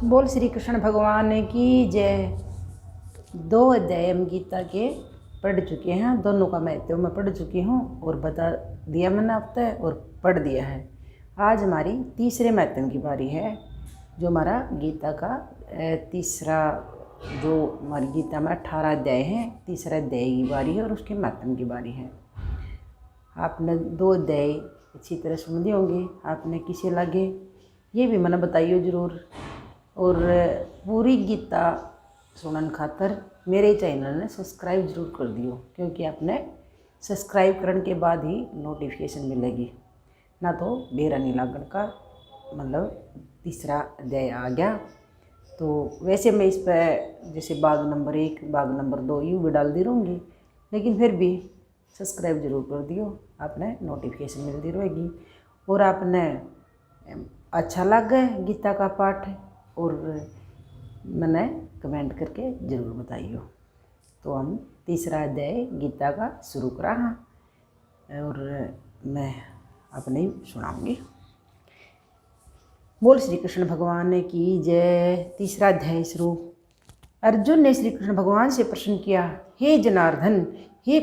बोल श्री कृष्ण भगवान की जय। 2 अध्याय हम गीता के पढ़ चुके हैं। दोनों का महत्व मैं पढ़ चुकी हूँ और बता दिया मैंने अब तक और पढ़ दिया है। आज हमारी तीसरे महत्व की बारी है, जो हमारा गीता का तीसरा, जो हमारी गीता में 18 अध्याय हैं, तीसरा अध्याय की बारी है और उसके महत्व की बारी है। आपने 2 अध्याय अच्छी तरह सुन लिए होंगे, आपने किसे लगे ये भी मैंने बताइए ज़रूर। और पूरी गीता सुनने खातर मेरे चैनल ने सब्सक्राइब जरूर कर दियो, क्योंकि आपने सब्सक्राइब करने के बाद ही नोटिफिकेशन मिलेगी, ना तो बेरा नहीं लागण का मतलब तीसरा अध्याय आ गया। तो वैसे मैं इस पर जैसे भाग नंबर 1 भाग नंबर 2 यूँ भी डाल दी रहूँगी, लेकिन फिर भी सब्सक्राइब जरूर कर दियो, आपने नोटिफिकेशन मिलती रहेगी। और आपने अच्छा लगा गीता का पाठ और मैंने कमेंट करके ज़रूर बताइए। तो हम तीसरा अध्याय गीता का शुरू करा और मैं अपने सुनाऊंगी। बोल श्री कृष्ण भगवान की जय। तीसरा अध्याय शुरू। अर्जुन ने श्री कृष्ण भगवान से प्रश्न किया, हे जनार्दन, हे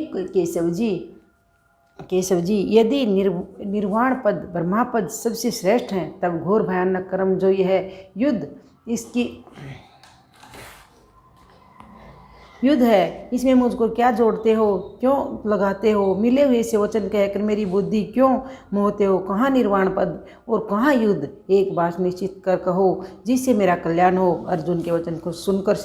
केशव जी, यदि निर्वाण पद ब्रह्मा पद सबसे श्रेष्ठ हैं, तब घोर भयानक कर्म जो यह युद्ध है, इसमें मुझको क्या जोड़ते हो, क्यों लगाते हो? मिले हुए से वचन कहकर मेरी बुद्धि क्यों मोहते हो? कहाँ निर्वाण पद और कहाँ युद्ध? एक बात निश्चित कर कहो, जिससे मेरा कल्याण हो। अर्जुन के वचन को सुनकर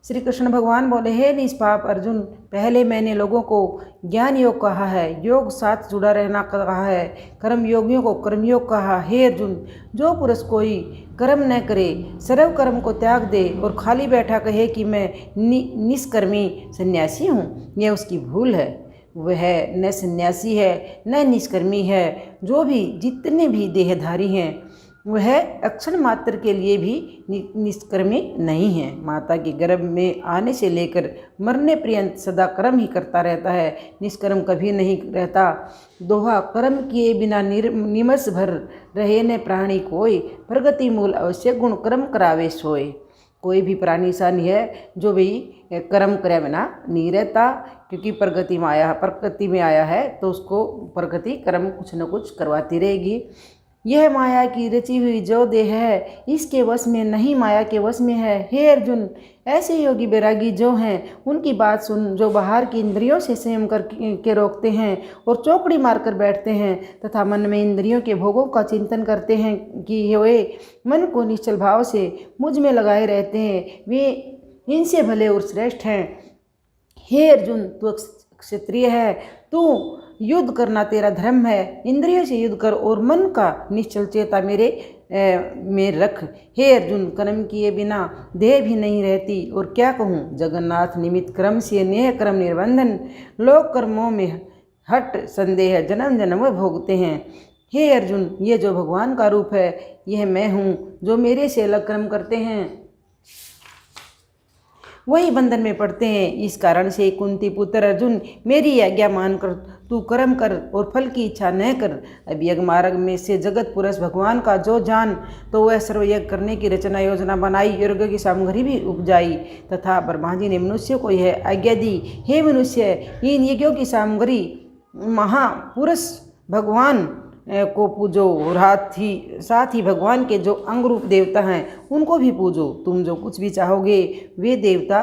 श्री कृष्ण भगवान बोले, हे निष्पाप अर्जुन, पहले मैंने लोगों को ज्ञान योग कहा है, योग साथ जुड़ा रहना कहा है, कर्म योगियों को कर्मयोग कहा। हे अर्जुन, जो पुरुष कोई कर्म न करे, सर्व कर्म को त्याग दे और खाली बैठा कहे कि मैं निष्कर्मी सन्यासी हूँ, यह उसकी भूल है। वह न सन्यासी है न निष्कर्मी है। जो भी जितने भी देहधारी हैं वह अक्षर मात्र के लिए भी निष्कर्मी नहीं है। माता के गर्भ में आने से लेकर मरने पर्यंत सदा कर्म ही करता रहता है, निष्कर्म कभी नहीं रहता। दोहा, कर्म किए बिना निमस भर रहे न प्राणी कोई, प्रगति मूल अवश्य गुण कर्म करावे सोए। कोई भी प्राणी ऐसा नहीं है जो भी कर्म करे बिना नहीं रहता, क्योंकि प्रगति में आया है तो उसको प्रगति कर्म कुछ न कुछ करवाती रहेगी। यह माया की रची हुई जो देह है, इसके वश में नहीं, माया के वश में है। हे अर्जुन, ऐसे योगी बैरागी जो हैं, उनकी बात सुन, जो बाहर की इंद्रियों से संयम करके रोकते हैं और चौकड़ी मारकर बैठते हैं तथा मन में इंद्रियों के भोगों का चिंतन करते हैं कि वे मन को निश्चल भाव से मुझ में लगाए रहते हैं, वे इनसे भले और श्रेष्ठ हैं। हे अर्जुन, तू क्षत्रिय है, तू युद्ध करना तेरा धर्म है, इंद्रियों से युद्ध कर और मन का निश्चल चेता मेरे में रख। हे अर्जुन, कर्म किए बिना देह भी नहीं रहती, और क्या कहूँ, जगन्नाथ निमित्त क्रम से नेह कर्म निर्बंधन, लोक कर्मों में हट संदेह, जन्म जन्म भोगते हैं। हे अर्जुन, ये जो भगवान का रूप है, यह मैं हूँ। जो मेरे से अलग कर्म करते हैं वही बंधन में पड़ते हैं। इस कारण से कुंती पुत्र अर्जुन, मेरी आज्ञा मानकर तू कर्म कर और फल की इच्छा न कर। अब यज्ञ मार्ग में से जगत पुरुष भगवान का जो जान, तो वह सर्वयज्ञ करने की रचना योजना बनाई, यज्ञ की सामग्री भी उपजाई, तथा ब्रह्मा जी ने मनुष्य को यह आज्ञा दी, हे मनुष्य, इन यज्ञों की सामग्री महापुरुष भगवान को पूजो और साथ ही भगवान के जो अंग रूप देवता हैं उनको भी पूजो। तुम जो कुछ भी चाहोगे वे देवता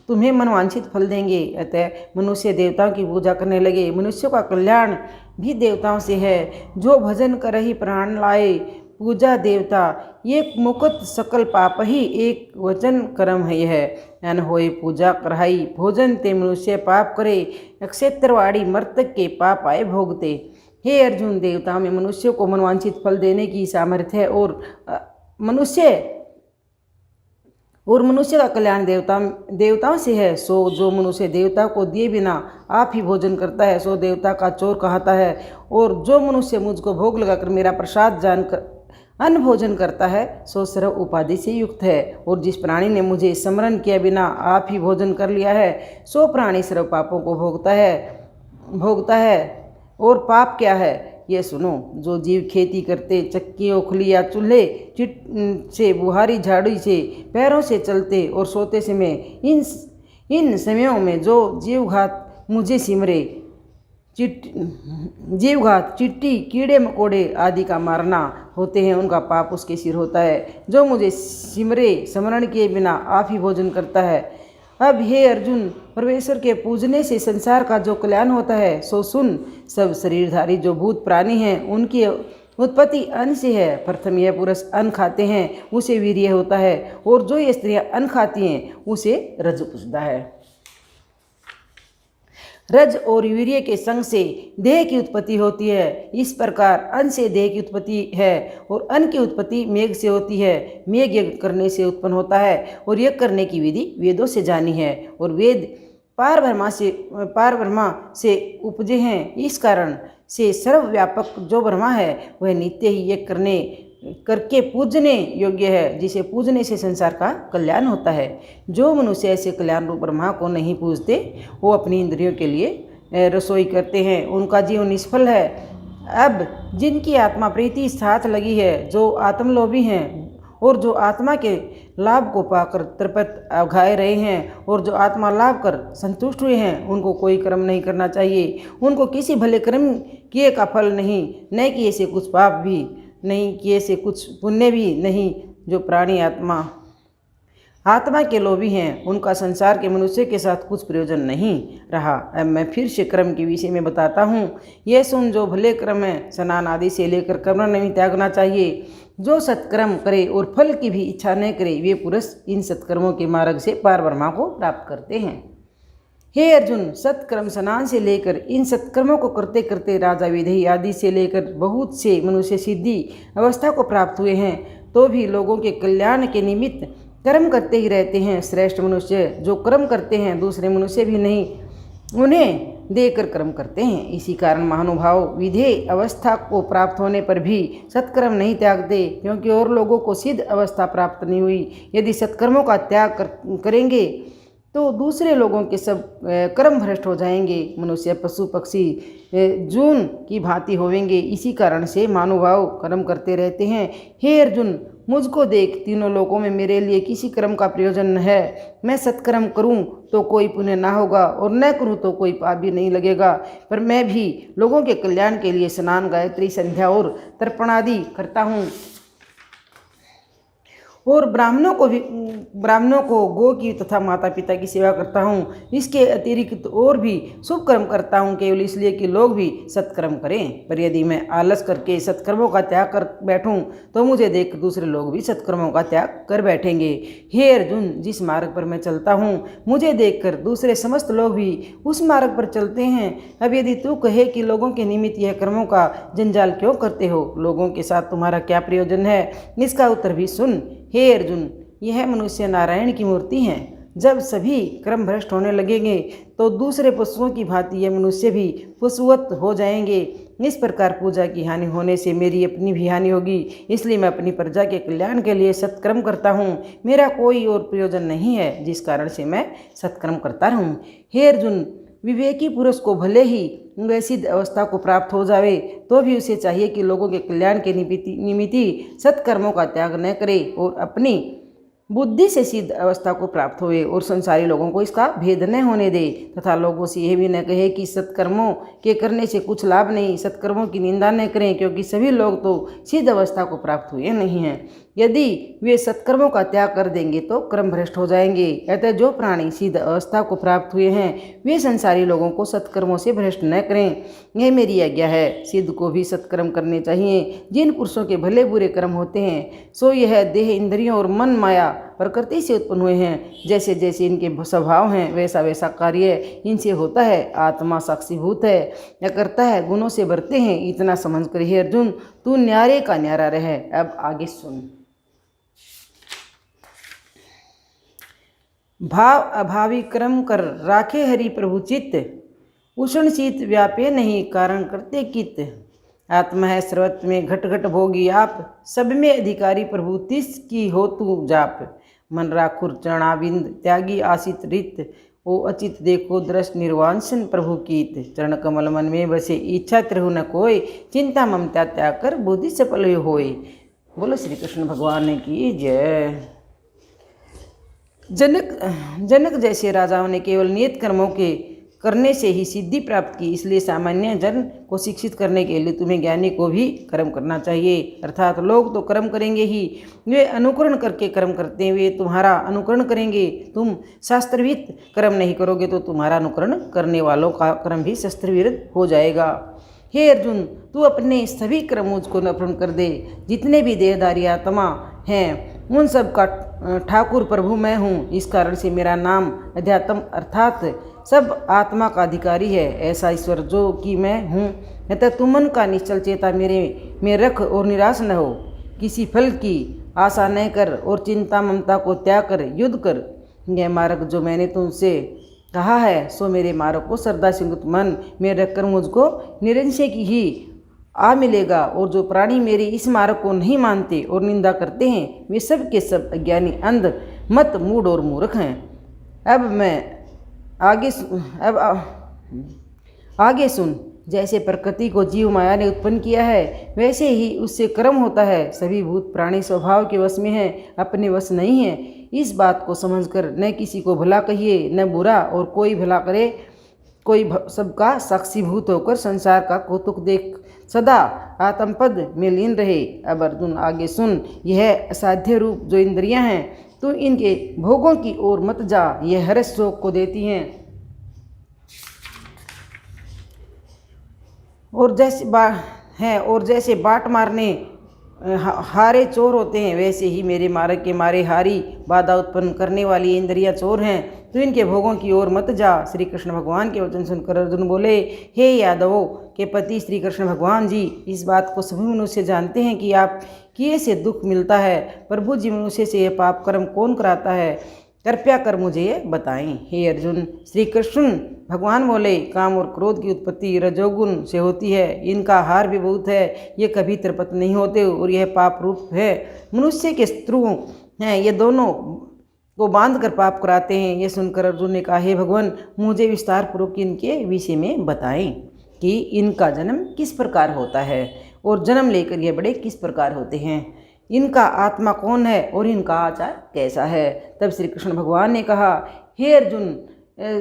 तुम्हें मनवांछित फल देंगे। अतः मनुष्य देवताओं की पूजा करने लगे। मनुष्यों का कल्याण भी देवताओं से है। जो भजन कर ही प्राण लाए, पूजा देवता, एक मुकुट सकल पाप ही एक वचन कर्म है। यह अन होए पूजा कराई, भोजन ते मनुष्य पाप करे, नक्षत्रवाड़ी मर्तक के पाप आए भोगते। हे अर्जुन, देवताओं में मनुष्यों को मनवांछित फल देने की सामर्थ्य है और मनुष्य का कल्याण देवताओं से है। सो जो मनुष्य देवता को दिए बिना आप ही भोजन करता है, सो देवता का चोर कहता है। और जो मनुष्य मुझको भोग लगाकर मेरा प्रसाद जानकर अन्न भोजन करता है, सो सर्व उपाधि से युक्त है। और जिस प्राणी ने मुझे स्मरण किए बिना आप ही भोजन कर लिया है, सो प्राणी सर्व पापों को भोगता है। और पाप क्या है? ये सुनो, जो जीव खेती करते, चक्की ओखली या चूल्हे चिट से, बुहारी झाड़ू से, पैरों से चलते और सोते समय, इन समयों में जो जीवघात मुझे सिमरे, जीवघात, चिट्टी, कीड़े मकोड़े आदि का मारना होते हैं, उनका पाप उसके सिर होता है। जो मुझे सिमरे, स्मरण किए बिना आप ही भोजन करता है। अब हे अर्जुन, परमेश्वर के पूजने से संसार का जो कल्याण होता है सो सुन। सब शरीरधारी जो भूत प्राणी हैं उनकी उत्पत्ति अन्न से है। प्रथम यह पुरुष अन्न खाते हैं, उसे वीर्य होता है, और जो ये स्त्रियां अन्न खाती हैं उसे रज उपजता है। रज और वीर्य के संग से देह की उत्पत्ति होती है। इस प्रकार अन्न से देह की उत्पत्ति है, और अन्न की उत्पत्ति मेघ से होती है। मेघ यज्ञ करने से उत्पन्न होता है, और यज्ञ करने की विधि वेदों से जानी है, और वेद पार ब्रह्मा से उपजे हैं। इस कारण से सर्वव्यापक जो ब्रह्मा है वह नित्य ही यज्ञ करके पूजने योग्य है, जिसे पूजने से संसार का कल्याण होता है। जो मनुष्य ऐसे कल्याण रूप ब्रह्मा को नहीं पूजते, वो अपनी इंद्रियों के लिए रसोई करते हैं, उनका जीवन निष्फल है। अब जिनकी आत्मा प्रीति साथ लगी है, जो आत्मलोभी हैं और जो आत्मा के लाभ को पाकर तृप्त घाय रहे हैं, और जो आत्मा लाभ कर संतुष्ट हुए हैं, उनको कोई कर्म नहीं करना चाहिए। उनको किसी भले कर्म किए का फल नहीं, न किए से कुछ पाप भी नहीं, किए से कुछ पुण्य भी नहीं। जो प्राणी आत्मा के लोभी हैं, उनका संसार के मनुष्य के साथ कुछ प्रयोजन नहीं रहा। अब मैं फिर से कर्म के विषय में बताता हूँ। यह सुन, जो भले कर्म है, स्नान आदि से लेकर कर्म नहीं त्यागना चाहिए। जो सत्कर्म करे और फल की भी इच्छा न करे, वे पुरुष इन सत्कर्मों के मार्ग से पार ब्रह्मा को प्राप्त करते हैं। हे अर्जुन, सत्कर्म स्नान से लेकर इन सत्कर्मों को करते करते राजा विधेयी आदि से लेकर बहुत से मनुष्य सिद्धि अवस्था को प्राप्त हुए हैं, तो भी लोगों के कल्याण के निमित्त कर्म करते ही रहते हैं। श्रेष्ठ मनुष्य जो कर्म करते हैं, दूसरे मनुष्य भी नहीं उन्हें देकर कर्म करते हैं। इसी कारण महानुभाव विधेय अवस्था को प्राप्त होने पर भी सत्कर्म नहीं त्यागते, क्योंकि और लोगों को सिद्ध अवस्था प्राप्त नहीं हुई। यदि सत्कर्मों का त्याग करेंगे तो दूसरे लोगों के सब कर्म भ्रष्ट हो जाएंगे। मनुष्य, पशु, पक्षी जून की भांति होवेंगे। इसी कारण से महानुभाव कर्म करते रहते हैं। हे अर्जुन, मुझको देख, तीनों लोकों में मेरे लिए किसी कर्म का प्रयोजन है। मैं सत्कर्म करूं तो कोई पुण्य ना होगा, और न करूं तो कोई पाप भी नहीं लगेगा। पर मैं भी लोगों के कल्याण के लिए स्नान, गायत्री, संध्या और तर्पणादि करता हूँ, और ब्राह्मणों को गो की तथा माता पिता की सेवा करता हूँ। इसके अतिरिक्त और भी शुभ कर्म करता हूँ, केवल इसलिए कि लोग भी सत्कर्म करें। पर यदि मैं आलस करके सत्कर्मों का त्याग कर बैठूं, तो मुझे देख दूसरे लोग भी सत्कर्मों का त्याग कर बैठेंगे। हे अर्जुन, जिस मार्ग पर मैं चलता हूँ, मुझे देखकर दूसरे समस्त लोग भी उस मार्ग पर चलते हैं। अब यदि तू कहे कि लोगों के निमित्त यह कर्मों का जंजाल क्यों करते हो, लोगों के साथ तुम्हारा क्या प्रयोजन है, इसका उत्तर भी सुन। हे अर्जुन, यह मनुष्य नारायण की मूर्ति हैं। जब सभी कर्म भ्रष्ट होने लगेंगे तो दूसरे पशुओं की भांति यह मनुष्य भी पशुवत हो जाएंगे। इस प्रकार पूजा की हानि होने से मेरी अपनी भी हानि होगी। इसलिए मैं अपनी प्रजा के कल्याण के लिए सत्कर्म करता हूँ। मेरा कोई और प्रयोजन नहीं है, जिस कारण से मैं सत्कर्म करता रहूँ। हे अर्जुन, विवेकी पुरुष को भले ही वह सिद्ध अवस्था को प्राप्त हो जावे, तो भी उसे चाहिए कि लोगों के कल्याण के निमित्त सत्कर्मों का त्याग न करे और अपनी बुद्धि से सिद्ध अवस्था को प्राप्त हुए, और संसारी लोगों को इसका भेद न होने दे, तथा लोगों से यह भी न कहे कि सत्कर्मों के करने से कुछ लाभ नहीं। सत्कर्मों की निंदा न करें, क्योंकि सभी लोग तो सिद्ध अवस्था को प्राप्त हुए नहीं हैं। यदि वे सत्कर्मों का त्याग कर देंगे तो कर्म भ्रष्ट हो जाएंगे। अतः जो प्राणी सिद्ध अवस्था को प्राप्त हुए हैं, वे संसारी लोगों को सत्कर्मों से भ्रष्ट न करें। यह मेरी आज्ञा है। सिद्ध को भी सत्कर्म करने चाहिए। जिन पुरुषों के भले बुरे कर्म होते हैं, सो यह देह, इंद्रियों और मन माया प्रकृति से उत्पन्न हुए हैं। जैसे जैसे इनके स्वभाव हैं, वैसा वैसा कार्य इनसे होता है। आत्मा साक्षीभूत है, या करता है, गुणों से भरते हैं। इतना समझ कर हे अर्जुन, तू न्यारे का न्यारा रहे। अब आगे सुन। भाव अभावी कर्म कर राखे हरि प्रभु चित्त, उष्ण शीत व्यापे नहीं कारण करते कित। आत्मा है सर्वत्र में घट घट भोगी आप, सब में अधिकारी प्रभु तिस की हो तू जाप। मन राखुर चरणाविंद त्यागी आसित रित, ओ अचित देखो दृष्ट निर्वांसन प्रभु कीत, चरण कमल मन में बसे इच्छा त्रिहु न कोय, चिंता ममता त्याग कर बुद्धि सफल होय। बोलो श्री कृष्ण भगवान की जय। जनक जैसे राजाओं ने केवल नियत कर्मों के करने से ही सिद्धि प्राप्त की, इसलिए सामान्य जन को शिक्षित करने के लिए तुम्हें ज्ञानी को भी कर्म करना चाहिए। अर्थात लोग तो कर्म करेंगे ही, वे अनुकरण करके कर्म करते हैं, वे तुम्हारा अनुकरण करेंगे। तुम शास्त्रविद कर्म नहीं करोगे तो तुम्हारा अनुकरण करने वालों का कर्म भी शास्त्र विरुद्ध हो जाएगा। हे अर्जुन, तू अपने सभी कर्म मुझको अर्पण कर दे। जितने भी देहधारी आत्मा हैं उन सब का ठाकुर प्रभु मैं हूँ। इस कारण से मेरा नाम अध्यात्म अर्थात सब आत्मा का अधिकारी है, ऐसा ईश्वर जो कि मैं हूँ। अतः तुम मन का निश्चल चेता मेरे में रख और निराश न हो, किसी फल की आशा न कर और चिंता ममता को त्याग कर युद्ध कर। यह मार्ग जो मैंने तुमसे कहा है सो मेरे मार्ग को श्रद्धा से मन में रखकर मुझको निरंशय की ही आ मिलेगा। और जो प्राणी मेरे इस मार्ग को नहीं मानते और निंदा करते हैं वे सब के सब अज्ञानी, अंध, मत, मूढ़ और मूर्ख हैं। आगे सुन। जैसे प्रकृति को जीव माया ने उत्पन्न किया है वैसे ही उससे कर्म होता है। सभी भूत प्राणी स्वभाव के वश में हैं, अपने वश नहीं है। इस बात को समझकर न किसी को भला कहिए न बुरा, और कोई भला करे कोई सबका साक्षीभूत होकर संसार का कौतुक देख सदा आत्मपद में लीन रहे। अब अर्जुन आगे सुन। यह असाध्य रूप जो इंद्रियां हैं तू इनके भोगों की ओर मत जा, यह हर्ष शोक को देती हैं। और जैसे बाट मारने हारे चोर होते हैं वैसे ही मेरे मार्ग के मारे हारी बाधा उत्पन्न करने वाली इंद्रियां चोर हैं। तो इनके भोगों की ओर मत जा। श्री कृष्ण भगवान के वचन सुनकर अर्जुन बोले, हे यादवों के पति श्री कृष्ण भगवान जी, इस बात को सभी मनुष्य जानते हैं कि आप किए से दुख मिलता है। प्रभु जी, मनुष्य से यह पाप कर्म कौन कराता है? कृपया कर मुझे ये बताएं। हे अर्जुन, श्री कृष्ण भगवान बोले, काम और क्रोध की उत्पत्ति रजोगुण से होती है। इनका हार भी बहुत है, ये कभी तृप्त नहीं होते और यह पाप रूप है। मनुष्य के शत्रु हैं, ये दोनों को बांध कर पाप कराते हैं। ये सुनकर अर्जुन ने कहा, हे भगवान, मुझे विस्तार पूर्वक इनके विषय में बताएं कि इनका जन्म किस प्रकार होता है और जन्म लेकर ये बड़े किस प्रकार होते हैं। इनका आत्मा कौन है और इनका आचार कैसा है। तब श्री कृष्ण भगवान ने कहा, हे अर्जुन,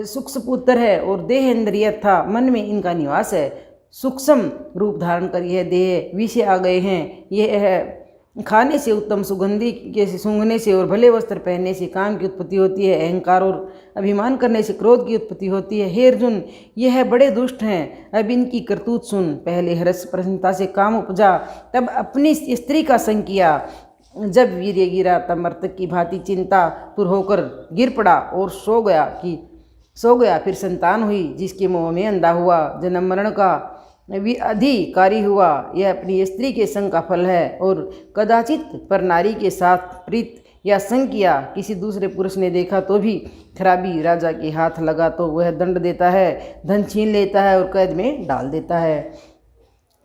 सूक्ष्म पुत्र है और देह इंद्रिय था, मन में इनका निवास है। सूक्ष्म रूप धारण कर यह देह विषय आ गए हैं। यह है खाने से, उत्तम सुगंधी के सूंघने से और भले वस्त्र पहनने से काम की उत्पत्ति होती है। अहंकार और अभिमान करने से क्रोध की उत्पत्ति होती है। हे अर्जुन, यह बड़े दुष्ट हैं। अब इनकी करतूत सुन। पहले हर्ष प्रसन्नता से काम उपजा, तब अपनी स्त्री का संग किया। जब वीर्य गिरा तब मर्तक की भांति चिंता तुर होकर गिर पड़ा और सो गया। फिर संतान हुई, जिसके मोह में अंधा हुआ, जन्म मरण का अधिकारी हुआ। यह अपनी स्त्री के संग का फल है। और कदाचित पर नारी के साथ प्रीत या संग किया, किसी दूसरे पुरुष ने देखा तो भी खराबी राजा के हाथ लगा तो वह दंड देता है, धन छीन लेता है और कैद में डाल देता है,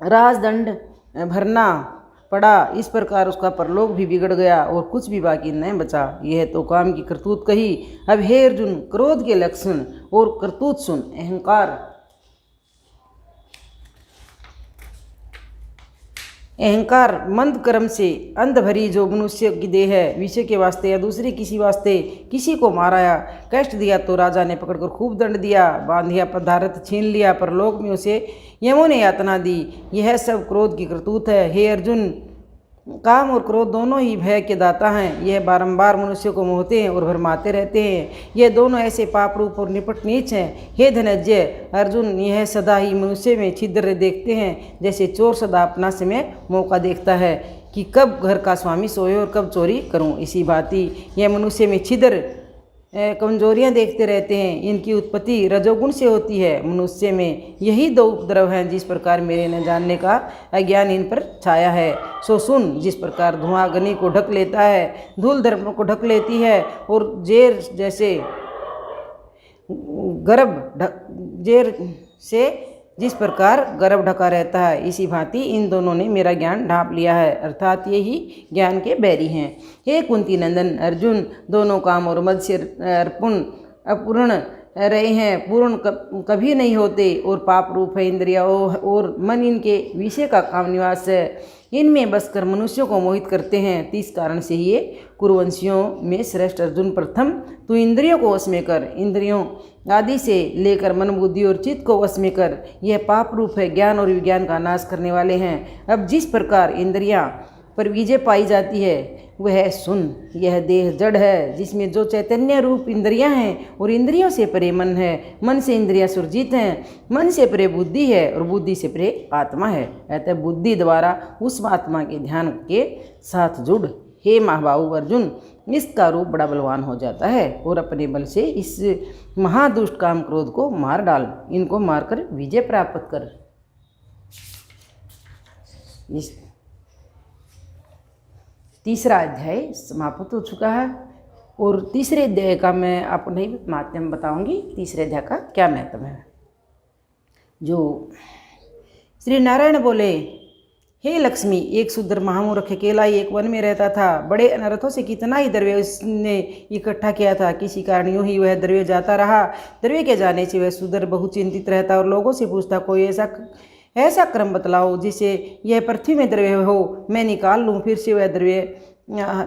राजदंड भरना पड़ा। इस प्रकार उसका परलोक भी बिगड़ गया और कुछ भी बाकी न बचा। यह तो काम की करतूत कही। अब हे अर्जुन, क्रोध के लक्षण और करतूत सुन। अहंकार मंद कर्म से अंध भरी जो मनुष्य की देह है, विषय के वास्ते या दूसरे किसी वास्ते किसी को मारा, कष्ट दिया तो राजा ने पकड़कर खूब दंड दिया, बांधिया पदार्थ छीन लिया, परलोक में उसे यमों ने यातना दी। यह सब क्रोध की करतूत है। हे अर्जुन, काम और क्रोध दोनों ही भय के दाता हैं। यह बारंबार मनुष्य को मोहते हैं और भरमाते रहते हैं। यह दोनों ऐसे पाप रूप और निपट नीच हैं। हे धनंजय अर्जुन, यह सदा ही मनुष्य में छिद्र देखते हैं, जैसे चोर सदा अपना समय मौका देखता है कि कब घर का स्वामी सोए और कब चोरी करूं। इसी भांति यह मनुष्य में छिद्र कमजोरियां देखते रहते हैं। इनकी उत्पत्ति रजोगुण से होती है। मनुष्य में यही दो उपद्रव हैं। जिस प्रकार मेरे न जानने का अज्ञान इन पर छाया है सो सुन। जिस प्रकार धुआं अग्नि को ढक लेता है, धूल धर्म को ढक लेती है और जेर से जिस प्रकार गर्भ ढका रहता है, इसी भांति इन दोनों ने मेरा ज्ञान ढांप लिया है, अर्थात ये ही ज्ञान के बैरी हैं। हे कुंती नंदन अर्जुन, दोनों काम और मद से अपूर्ण रहे हैं, पूर्ण कभी नहीं होते, और पाप रूप है इंद्रिया और मन इनके विषय का काम निवास है। इनमें बसकर मनुष्यों को मोहित करते हैं। इस कारण से ये कुरुवंशियों में श्रेष्ठ अर्जुन, प्रथम तू इंद्रियों को वश में कर, इंद्रियों आदि से लेकर मन बुद्धि और चित्त को वश में कर। यह पाप रूप है, ज्ञान और विज्ञान का नाश करने वाले हैं। अब जिस प्रकार इंद्रियां पर विजय पाई जाती है वह सुन, यह देह जड़ है, जिसमें जो चैतन्य रूप इंद्रियां हैं और इंद्रियों से परे मन है, मन से इंद्रियां सुरजित हैं, मन से परे बुद्धि है और बुद्धि से परे आत्मा है। अतः बुद्धि द्वारा उस आत्मा के ध्यान के साथ जुड़, हे महाबाहु अर्जुन, इसका रूप बड़ा बलवान हो जाता है और अपने बल से इस महादुष्ट काम क्रोध को मार डाल, इनको मारकर विजय प्राप्त कर। इस तीसरा अध्याय समाप्त हो चुका है और तीसरे अध्याय का मैं अपने माध्यम बताऊंगी तीसरे अध्याय का क्या महत्व है। जो श्री नारायण बोले, हे लक्ष्मी, एक शूद्र महामूर्ख अकेला ही एक वन में रहता था। बड़े अनर्थों से कितना ही द्रव्य उसने इकट्ठा किया था, किसी कारण यूं ही वह द्रव्य जाता रहा। द्रव्य के जाने से वह शूद्र बहुत चिंतित रहता और लोगों से पूछता, कोई ऐसा क्रम बतलाओ जिससे यह पृथ्वी में द्रव्य हो, मैं निकाल लूँ, फिर से वह द्रव्य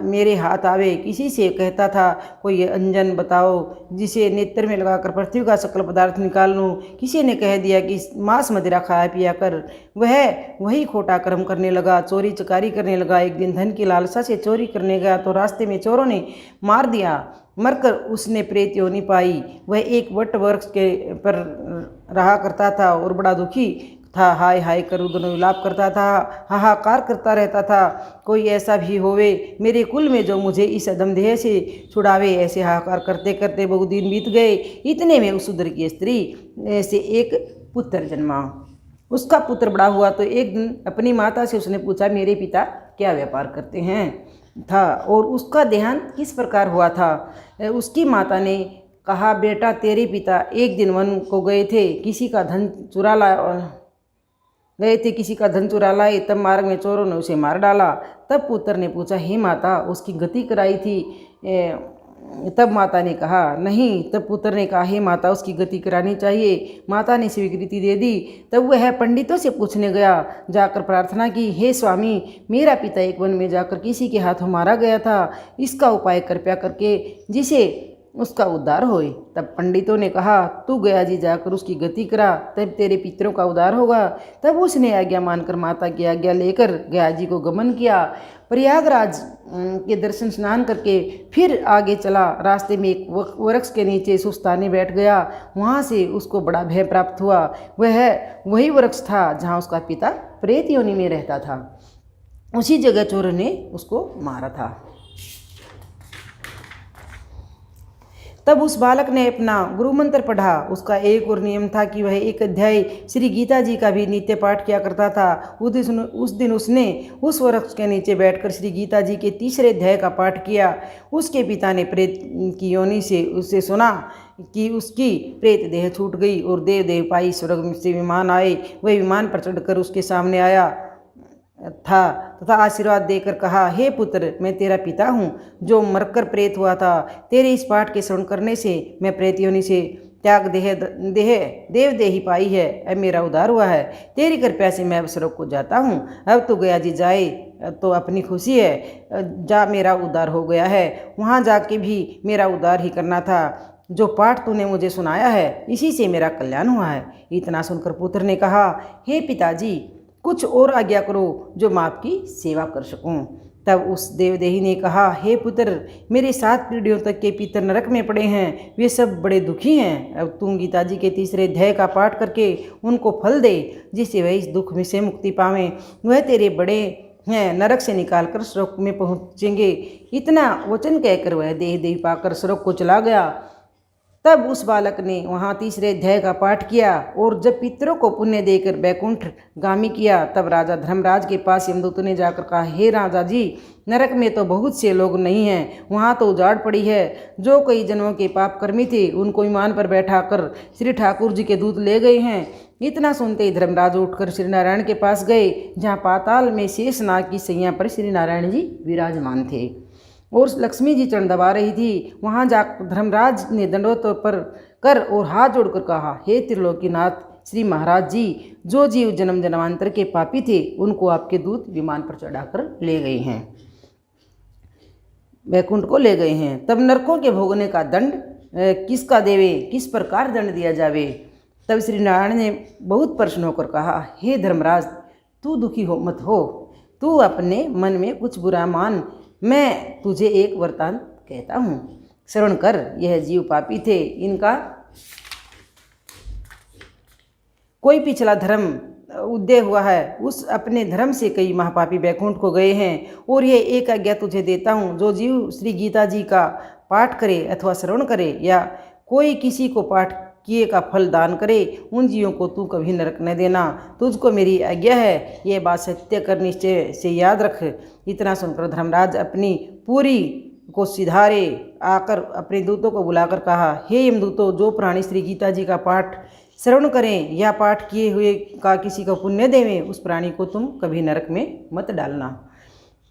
मेरे हाथ आवे। किसी से कहता था, कोई अंजन बताओ जिसे नेत्र में लगाकर पृथ्वी का सकल पदार्थ निकाल लूँ। किसी ने कह दिया कि मांस मदिरा खाया पिया कर। वह वही खोटा कर्म करने लगा, चोरी चकारी करने लगा। एक दिन धन की लालसा से चोरी करने गया तो रास्ते में चोरों ने मार दिया। मरकर उसने प्रेत योनि पाई। वह एक वट वृक्ष के पर रहा करता था और बड़ा दुखी था, हाय हाय कर उदनो विलाप करता था, हाहाकार करता रहता था। कोई ऐसा भी होवे मेरे कुल में जो मुझे इस अधम देह से छुड़ावे। ऐसे हाहाकार करते करते बहुत दिन बीत गए। इतने में उस शूद्र की स्त्री से एक पुत्र जन्मा। उसका पुत्र बड़ा हुआ तो एक दिन अपनी माता से उसने पूछा, मेरे पिता क्या व्यापार करते हैं था और उसका देहांत किस प्रकार हुआ था। उसकी माता ने कहा, बेटा, तेरे पिता एक दिन वन को गए थे, किसी का धन चुरा लाए। तब मार्ग में चोरों ने उसे मार डाला। तब पुत्र ने पूछा, हे माता, उसकी गति कराई थी? तब माता ने कहा, नहीं। तब पुत्र ने कहा, हे माता, उसकी गति करानी चाहिए। माता ने स्वीकृति दे दी। तब वह पंडितों से पूछने गया, जाकर प्रार्थना की, हे स्वामी, मेरा पिता एक वन में जाकर किसी के हाथों मारा गया था, इसका उपाय कृपया करके जिसे उसका उद्धार होए। तब पंडितों ने कहा, तू गया जी जाकर उसकी गति करा, तब तेरे पितरों का उद्धार होगा। तब उसने आज्ञा मानकर माता की आज्ञा लेकर गया जी को गमन किया। प्रयागराज के दर्शन स्नान करके फिर आगे चला। रास्ते में एक वृक्ष के नीचे सुस्ताने बैठ गया। वहाँ से उसको बड़ा भय प्राप्त हुआ। वह वही वृक्ष था जहाँ उसका पिता प्रेत योनि में रहता था। उसी जगह चोरों ने उसको मारा था। तब उस बालक ने अपना गुरु मंत्र पढ़ा। उसका एक और नियम था कि वह एक अध्याय श्री गीता जी का भी नित्य पाठ किया करता था। उस दिन उसने उस वृक्ष के नीचे बैठकर श्री गीता जी के तीसरे अध्याय का पाठ किया। उसके पिता ने प्रेत की योनि से उससे सुना कि उसकी प्रेत देह छूट गई और देव पाई। स्वर्ग से विमान आए। वह विमान पर चढ़कर उसके सामने आया था तथा आशीर्वाद देकर कहा, हे पुत्र, मैं तेरा पिता हूँ जो मरकर प्रेत हुआ था। तेरे इस पाठ के श्रवण करने से मैं प्रेत योनि से त्याग देव देही पाई है। अब मेरा उद्धार हुआ है। तेरी कृपया से मैं स्वर्ग को जाता हूँ। अब तो गया जी जाए तो अपनी खुशी है। जा, मेरा उद्धार हो गया है। वहाँ जाके भी मेरा उद्धार ही करना था। जो पाठ तूने मुझे सुनाया है इसी से मेरा कल्याण हुआ है। इतना सुनकर पुत्र ने कहा, हे पिताजी, कुछ और आज्ञा करो जो मैं आपकी सेवा कर सकूं। तब उस देवदेही ने कहा, हे पुत्र, मेरे 7 पीढ़ियों तक के पितर नरक में पड़े हैं। वे सब बड़े दुखी हैं। अब तुम गीता जी के तीसरे अध्याय का पाठ करके उनको फल दे, जिससे वह इस दुख में से मुक्ति पावें। वह तेरे बड़े हैं, नरक से निकालकर स्वर्ग में पहुँचेंगे। इतना वचन कहकर वह देह पाकर स्वर्ग को चला गया। तब उस बालक ने वहाँ तीसरे अध्याय का पाठ किया और जब पितरों को पुण्य देकर बैकुंठ गामी किया, तब राजा धर्मराज के पास यमदूत ने जाकर कहा, हे राजा जी, नरक में तो बहुत से लोग नहीं हैं, वहाँ तो उजाड़ पड़ी है। जो कई जन्मों के पाप कर्मी थे उनको विमान पर बैठा कर श्री ठाकुर जी के दूत ले गए हैं। इतना सुनते ही धर्मराज उठकर श्री नारायण के पास गए, जहाँ पाताल में शेषनाग की सैया पर श्री नारायण जी विराजमान थे और लक्ष्मी जी चरण दबा रही थी। वहाँ जा धर्मराज ने दंडवत पर कर और हाथ जोड़कर कहा, हे त्रिलोकीनाथ श्री महाराज जी, जो जीव जन्म जन्मांतर के पापी थे उनको आपके दूत विमान पर चढ़ाकर ले गए हैं, वैकुंठ को ले गए हैं। तब नरकों के भोगने का दंड किसका देवे, किस प्रकार दंड दिया जावे। तब श्री नारायण ने बहुत प्रसन्न होकर कहा, हे धर्मराज, तू दुखी मत हो, तू अपने मन में कुछ बुरा मान, मैं तुझे एक वृत्तांत कहता हूँ, श्रवण कर। यह जीव पापी थे, इनका कोई पिछला धर्म उदय हुआ है, उस अपने धर्म से कई महापापी वैकुंठ को गए हैं। और ये एक आज्ञा तुझे देता हूँ, जो जीव श्री गीता जी का पाठ करे अथवा श्रवण करे या कोई किसी को पाठ किए का फल दान करे, उन जीवों को तू कभी नरक न देना, तुझको मेरी आज्ञा है, ये बात सत्य कर निश्चय से याद रख। इतना सुनकर धर्मराज अपनी पूरी को सिधारे आकर अपने दूतों को बुलाकर कहा, हे यमदूतों, जो प्राणी श्री गीता जी का पाठ श्रवण करें या पाठ किए हुए का किसी को पुण्य देवें, उस प्राणी को तुम कभी नरक में मत डालना।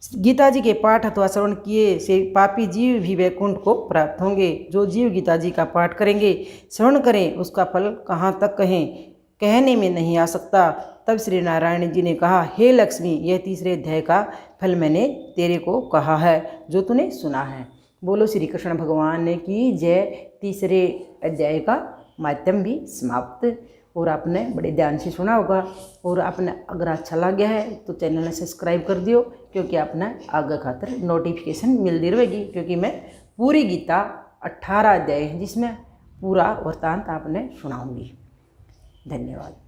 गीता जी के पाठ अथवा श्रवण किए से पापी जीव भी वैकुंठ को प्राप्त होंगे। जो जीव गीता जी का पाठ करेंगे, श्रवण करें, उसका फल कहाँ तक कहें, कहने में नहीं आ सकता। तब श्री नारायण जी ने कहा, हे लक्ष्मी, यह तीसरे अध्याय का फल मैंने तेरे को कहा है, जो तूने सुना है। बोलो श्री कृष्ण भगवान की जय। तीसरे अध्याय का माध्यम भी समाप्त। और आपने बड़े ध्यान से सुना होगा। और आपने अगर अच्छा लग गया है तो चैनल ने सब्सक्राइब कर दियो, क्योंकि आपने आगे खातर नोटिफिकेशन मिलती रहेगी। क्योंकि मैं पूरी गीता 18 अध्याय है जिसमें पूरा वृत्तांत आपने सुनाऊंगी। धन्यवाद।